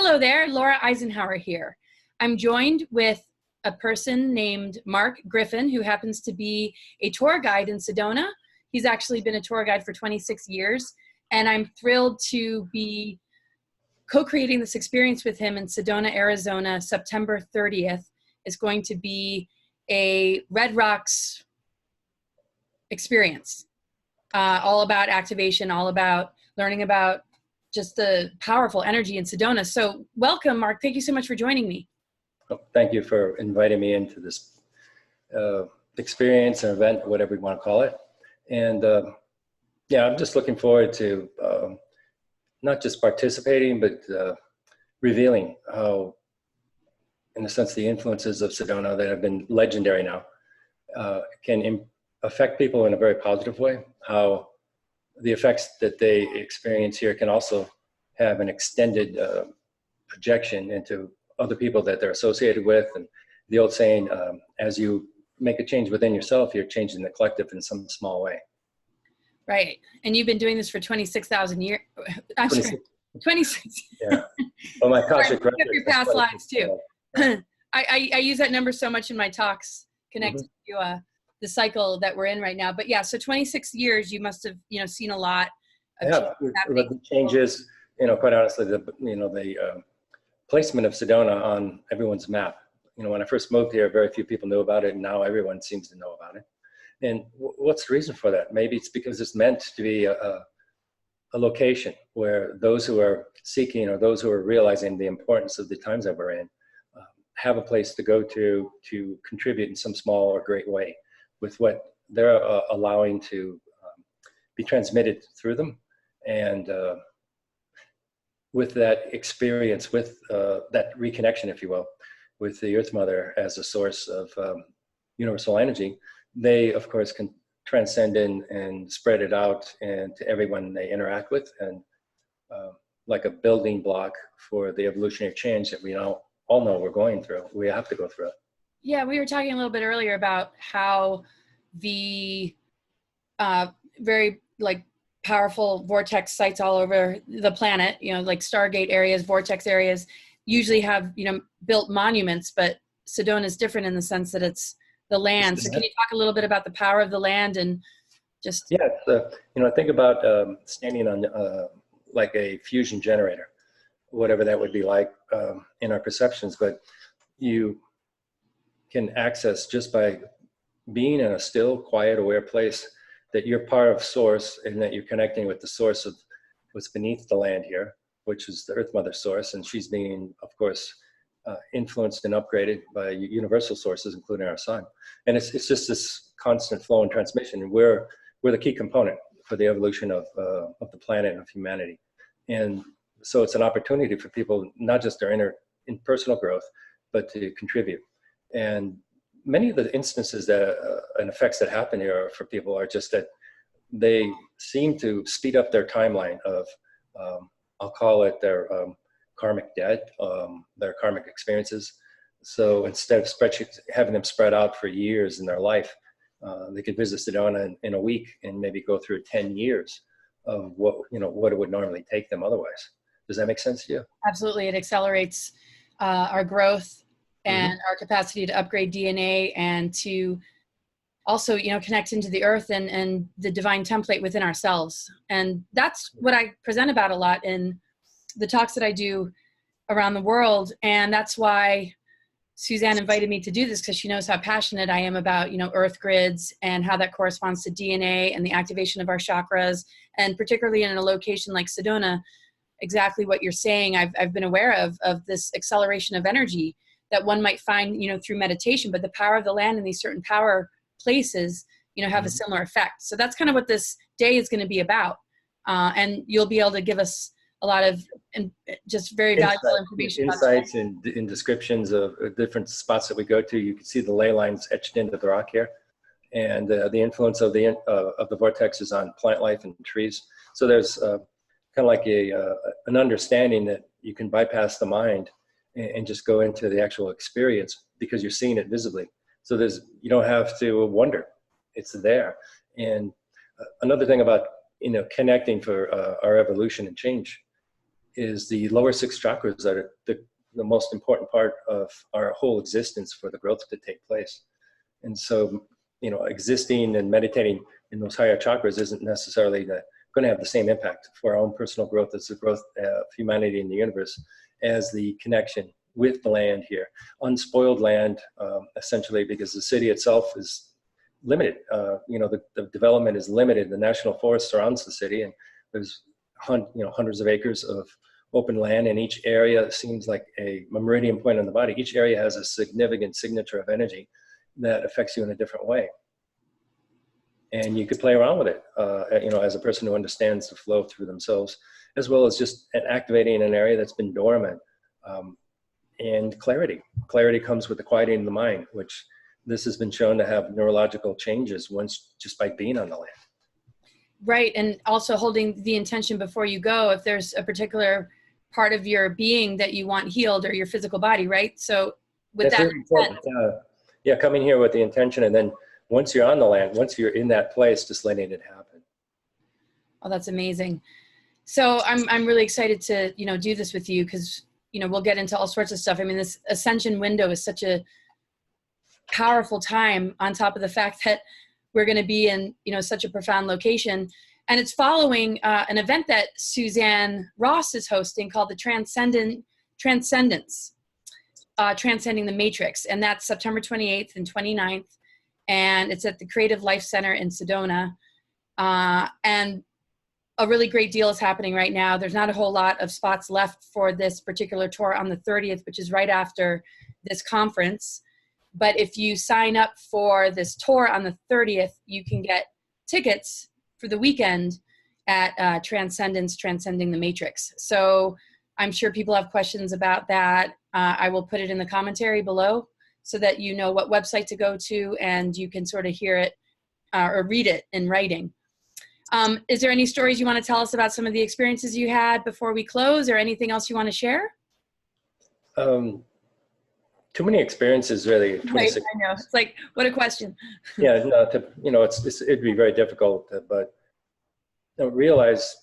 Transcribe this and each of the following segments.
Hello there, Laura Eisenhower here. I'm joined with a person named Mark Graffon, who happens to be a tour guide in Sedona. He's actually been a tour guide for 26 years, and I'm thrilled to be co-creating this experience with him in Sedona, Arizona. September 30th is going to be a Red Rocks experience, all about activation, all about learning about just the powerful energy in Sedona. So welcome, Mark. Thank you so much for joining me. Oh, thank you for inviting me into this experience or event, whatever you want to call it. And yeah, I'm just looking forward to not just participating, but revealing how, in a sense, the influences of Sedona that have been legendary now can affect people in a very positive way. How the effects that they experience here can also have an extended projection into other people that they're associated with. And the old saying, as you make a change within yourself, you're changing the collective in some small way. Right. And you've been doing this for 26,000 years. I'm 26. sorry, 26. Yeah. Well, my Akashic record. Your past lives too. I use that number so much in my talks connected to the cycle that we're in right now. But yeah, so 26 years, you must have, seen a lot of changes, quite honestly, the placement of Sedona on everyone's map. When I first moved here, very few people knew about it, and now everyone seems to know about it. And what's the reason for that? Maybe it's because it's meant to be a location where those who are seeking or those who are realizing the importance of the times that we're in have a place to go to contribute in some small or great way with what they're allowing to be transmitted through them. And with that experience, with that reconnection, if you will, with the Earth Mother as a source of universal energy, they, of course, can transcend and spread it out and to everyone they interact with, and like a building block for the evolutionary change that we all know we're going through. We have to go through it. Yeah, we were talking a little bit earlier about how the very powerful vortex sites all over the planet, like Stargate areas, vortex areas, usually have, built monuments, but Sedona is different in the sense that it's the land. So can you talk a little bit about the power of the land and just... Yeah, think about standing on like a fusion generator, whatever that would be like in our perceptions, but you can access just by being in a still, quiet, aware place that you're part of source and that you're connecting with the source of what's beneath the land here, which is the Earth Mother source. And she's being, of course, influenced and upgraded by universal sources, including our sun. And it's just this constant flow and transmission. And we're the key component for the evolution of the planet and of humanity. And so it's an opportunity for people, not just their in personal growth, but to contribute. And many of the instances that and effects that happen here for people are just that they seem to speed up their timeline of, I'll call it their karmic debt, their karmic experiences. So instead of having them spread out for years in their life, they could visit Sedona in a week and maybe go through 10 years of what it would normally take them otherwise. Does that make sense to you? Absolutely. It accelerates our growth and our capacity to upgrade DNA and to also, connect into the earth and the divine template within ourselves. And that's what I present about a lot in the talks that I do around the world. And that's why Suzanne invited me to do this, because she knows how passionate I am about, earth grids and how that corresponds to DNA and the activation of our chakras. And particularly in a location like Sedona, exactly what you're saying, I've been aware of this acceleration of energy that one might find, through meditation, but the power of the land in these certain power places, have a similar effect. So that's kind of what this day is going to be about. And you'll be able to give us a lot of just very valuable information. Insights and descriptions of different spots that we go to. You can see the ley lines etched into the rock here, and the influence of the vortexes on plant life and trees. So there's kind of like an understanding that you can bypass the mind and just go into the actual experience because you're seeing it visibly. So you don't have to wonder, it's there. And another thing about, connecting for our evolution and change is the lower six chakras that are the most important part of our whole existence for the growth to take place. And so, existing and meditating in those higher chakras isn't necessarily going to have the same impact for our own personal growth as the growth of humanity in the universe as the connection with the land here. Unspoiled land, essentially, because the city itself is limited. The development is limited. The national forest surrounds the city, and there's hundreds of acres of open land, and each area seems like a meridian point on the body. Each area has a significant signature of energy that affects you in a different way. And you could play around with it, as a person who understands the flow through themselves, as well as just activating an area that's been dormant. And clarity. Clarity comes with the quieting of the mind, which this has been shown to have neurological changes just by being on the land. Right, and also holding the intention before you go, if there's a particular part of your being that you want healed, or your physical body, right? So with that's that, really important. Coming here with the intention, and then once you're on the land, once you're in that place, just letting it happen. Oh, that's amazing. So I'm really excited to do this with you, because we'll get into all sorts of stuff. I mean, this Ascension window is such a powerful time, on top of the fact that we're going to be in such a profound location. And it's following an event that Suzanne Ross is hosting called the Transcendence, Transcending the Matrix. And that's September 28th and 29th. And it's at the Creative Life Center in Sedona. And a really great deal is happening right now. There's not a whole lot of spots left for this particular tour on the 30th, which is right after this conference. But if you sign up for this tour on the 30th, you can get tickets for the weekend at Transcendence, Transcending the Matrix. So I'm sure people have questions about that. I will put it in the commentary below so that you know what website to go to, and you can sort of hear it or read it in writing. Is there any stories you want to tell us about some of the experiences you had before we close, or anything else you want to share? Too many experiences, really. Right, I know. It's like, what a question. Yeah, no, it'd be very difficult, but realize,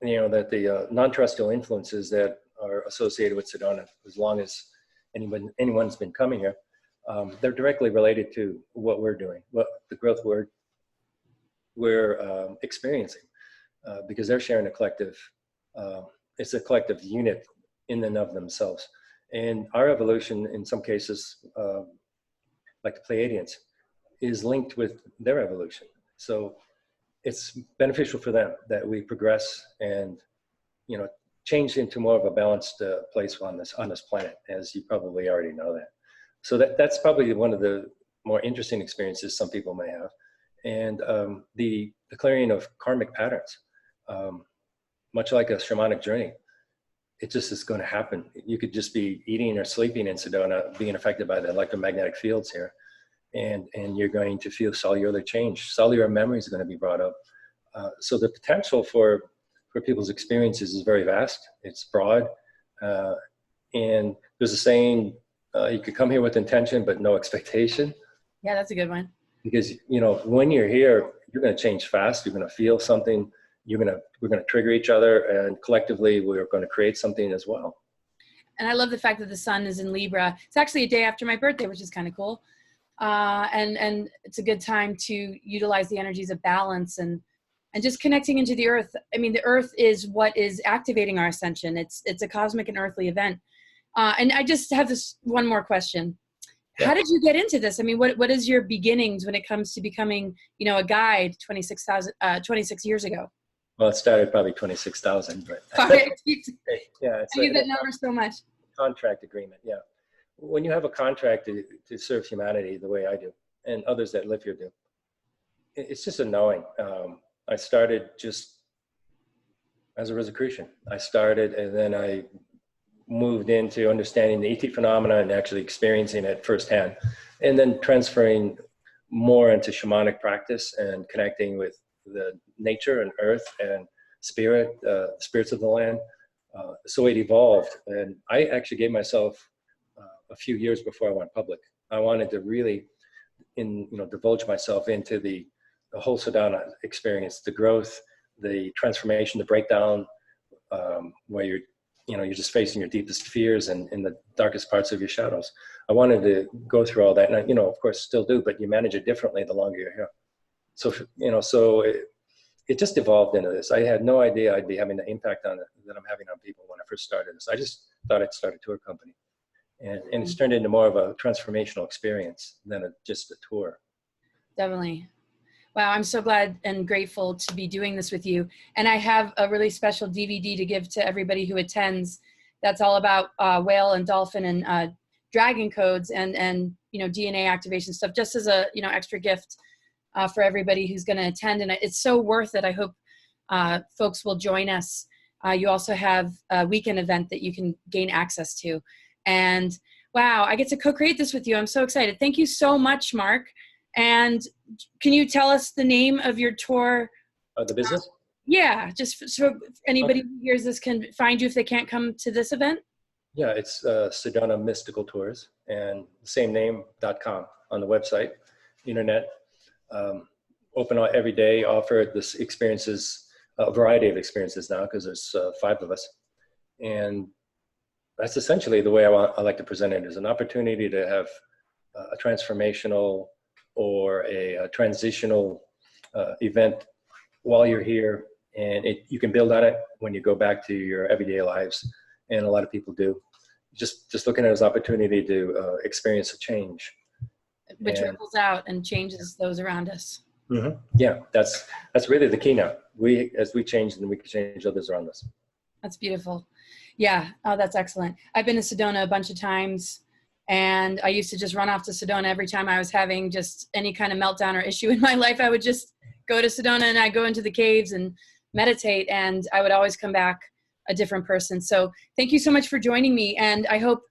that the non-terrestrial influences that are associated with Sedona, as long as anyone's been coming here, they're directly related to what we're doing, what the growth we're experiencing, because they're sharing a collective, it's a collective unit in and of themselves. And our evolution, in some cases, like the Pleiadians, is linked with their evolution. So it's beneficial for them that we progress and, change into more of a balanced place on this planet, as you probably already know that. So that's probably one of the more interesting experiences some people may have. And the clearing of karmic patterns, much like a shamanic journey, it just is going to happen. You could just be eating or sleeping in Sedona, being affected by the electromagnetic fields here, and you're going to feel cellular change. Cellular memories are going to be brought up. So the potential for people's experiences is very vast. It's broad. And there's a saying, you could come here with intention, but no expectation. Yeah, that's a good one. Because, when you're here, you're going to change fast. You're going to feel something. We're going to trigger each other, and collectively we're going to create something as well. And I love the fact that the sun is in Libra. It's actually a day after my birthday, which is kind of cool. And it's a good time to utilize the energies of balance and just connecting into the earth. I mean, the earth is what is activating our ascension. It's a cosmic and earthly event. And I just have this one more question. Yeah. How did you get into this? I mean, what is your beginnings when it comes to becoming, a guide 26 years ago? Well, it started probably 26,000, but yeah, I use that number so much. Contract agreement, yeah. When you have a contract to serve humanity the way I do, and others that live here do, it's just a knowing. I started just as a Rosicrucian. I started, and then I moved into understanding the ET phenomena and actually experiencing it firsthand, and then transferring more into shamanic practice and connecting with the nature and earth and spirit, spirits of the land. So it evolved, and I actually gave myself a few years before I went public. I wanted to really, divulge myself into the whole Sedona experience, the growth, the transformation, the breakdown where you're just facing your deepest fears and in the darkest parts of your shadows. I wanted to go through all that, and I, of course still do, but you manage it differently the longer you're here. So, so it just evolved into this. I had no idea I'd be having the impact on it that I'm having on people when I first started this. I just thought I'd start a tour company. And it's turned into more of a transformational experience than just a tour. Definitely. Wow, I'm so glad and grateful to be doing this with you. And I have a really special DVD to give to everybody who attends that's all about whale and dolphin and dragon codes and DNA activation stuff, just as a extra gift for everybody who's going to attend. And it's so worth it. I hope folks will join us. You also have a weekend event that you can gain access to. And wow, I get to co-create this with you. I'm so excited. Thank you so much, Mark. And can you tell us the name of your tour? The business? Yeah, just so anybody who hears this can find you if they can't come to this event. Yeah, it's Sedona Mystical Tours, and same name.com on the website, internet. Open every day, offer this experiences, a variety of experiences now, because there's 5 of us. And that's essentially the way I like to present it, is an opportunity to have a transformational or a transitional event while you're here, and you can build on it when you go back to your everyday lives, and a lot of people do. Just looking at it as an opportunity to experience a change. Which ripples out and changes those around us. Mm-hmm. Yeah, that's really the key now. As we change, then we can change others around us. That's beautiful. Yeah, oh, that's excellent. I've been to Sedona a bunch of times, and I used to just run off to Sedona every time I was having just any kind of meltdown or issue in my life. I would just go to Sedona and I'd go into the caves and meditate, and I would always come back a different person. So thank you so much for joining me, and I hope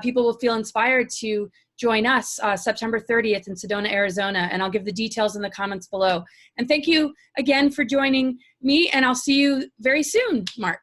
people will feel inspired to join us September 30th in Sedona, Arizona, and I'll give the details in the comments below. And thank you again for joining me, and I'll see you very soon, Mark.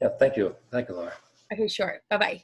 Yeah, thank you. Thank you, Laura. Okay, sure. Bye-bye.